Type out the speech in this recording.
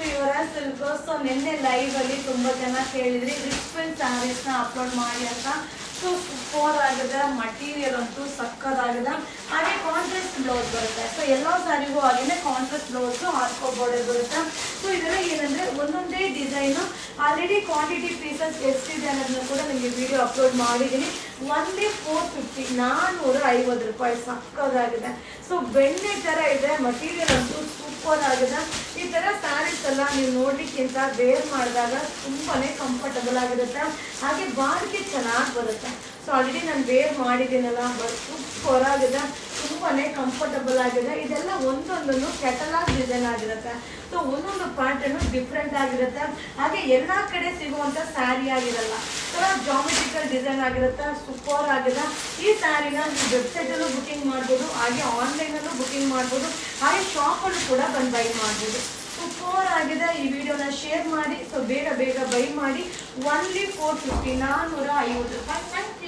To your silk. So ನಿನ್ನೆ live ಅಲ್ಲಿ ತುಂಬಾ ಜನ ಕೇಳಿದ್ರಿ ರಿಚ್ ಪ್ರಿಂಟ್ ಸ್ಯಾರೀಸ್ ನ ಅಪ್ಲೋಡ್ ಮಾಡಿ ಅಂತ. ಸೊ ಸೂಪರ್ ಆಗಿದೆ, ಮಟೀರಿಯಲ್ ಅಂತೂ ಸಕ್ಕದಾಗಿದೆ. ಹಾಗೆ ಕಾಂಟ್ರಾಸ್ಟ್ ಬ್ಲೌಸ್ ಬರುತ್ತೆ. ಸೊ ಎಲ್ಲೋ ಸ್ಯಾರಿಗೂ ಹಾಗೇನೆ ಕಾಂಟ್ರಾಸ್ಟ್ ಬ್ಲೌಸ್ ಹಾರ್ಕೋ ಬಾರ್ಡರ್ ಬರುತ್ತೆ. ಸೊ ಇದೆಲ್ಲ ಏನಂದ್ರೆ ಒಂದೊಂದೇ ಡಿಸೈನು ಆಲ್ರೆಡಿ ಕ್ವಾಂಟಿಟಿ ಪೀಸಸ್ ಎಷ್ಟಿದೆ ಅನ್ನೋದನ್ನ ಕೂಡ ನಿಮಗೆ ವಿಡಿಯೋ ಅಪ್ಲೋಡ್ ಮಾಡಿದ್ದೀನಿ. ಒಂದೇ 450 450 ರೂಪಾಯಿ. ಸಕ್ಕದಾಗಿದೆ. ಸೊ ಬೆಣ್ಣೆ ತರ ಇದೆ, ಮಟೀರಿಯಲ್ ಅಂತೂ ಸೂಪರ್ ಆಗಿದೆ. ಈ ತರ ಸ್ಯಾರೀಸ್ ಎಲ್ಲ ನೀವು ನೋಡ್ಲಿಕ್ಕಿಂತ ವೇರ್ ಮಾಡಿದಾಗ ತುಂಬಾನೇ ಕಂಫರ್ಟಬಲ್ ಆಗಿರುತ್ತೆ. ಹಾಗೆ ಬಾಳಿಕೆ ಚೆನ್ನಾಗಿ ಬರುತ್ತೆ. ಸೊ ಆಲ್ರೆಡಿ ನಾನು ವೇರ್ ಮಾಡಿದ್ದೀನಲ್ಲ, ಬಟ್ ಸೂಪರ್ ಆಗಿದೆ, ತುಂಬಾನೇ ಕಂಫರ್ಟಬಲ್ ಆಗಿದೆ. ಇದೆಲ್ಲ ಒಂದೊಂದನ್ನು ಕೆಟಲಾಗ್ ಡಿಸೈನ್ ಆಗಿರುತ್ತೆ. ಸೊ ಒಂದೊಂದು ಪ್ಯಾಟರ್ನ್ ಡಿಫ್ರೆಂಟ್ ಆಗಿರುತ್ತೆ. ಹಾಗೆ ಎಲ್ಲಾ ಕಡೆ ಸಿಗುವಂತ ಸ್ಯಾರಿ ಆಗಿರಲ್ಲ, ತರ ಜಾಮೆಟ್ರಿಕಲ್ ಡಿಸೈನ್ ಆಗಿರುತ್ತೆ. ಸೂಪರ್ ಆಗಿದೆ. ಈ ಸ್ಯಾರಿನ ನೀವು ವೆಬ್ಸೈಟ್ ಅಲ್ಲೂ ಬುಕಿಂಗ್ ಮಾಡ್ಬೋದು, ಹಾಗೆ ಆನ್ಲೈನ್ ಅಲ್ಲೂ ಬುಕಿಂಗ್ ಮಾಡ್ಬೋದು, ಹಾಗೆ ಶಾಪ್ ಅಲ್ಲೂ ಕೂಡ ಬಂದು ಬೈ ಮಾಡ್ಬೋದು. ಸೂಪರ್ ಆಗಿದೆ. ಈ ವಿಡಿಯೋನ ಶೇರ್ ಮಾಡಿ. ಸೊ ಬೇಗ ಬೇಗ ಬೈ ಮಾಡಿ. ಓನ್ಲಿ 450 450 ರೂಪಾಯಿ.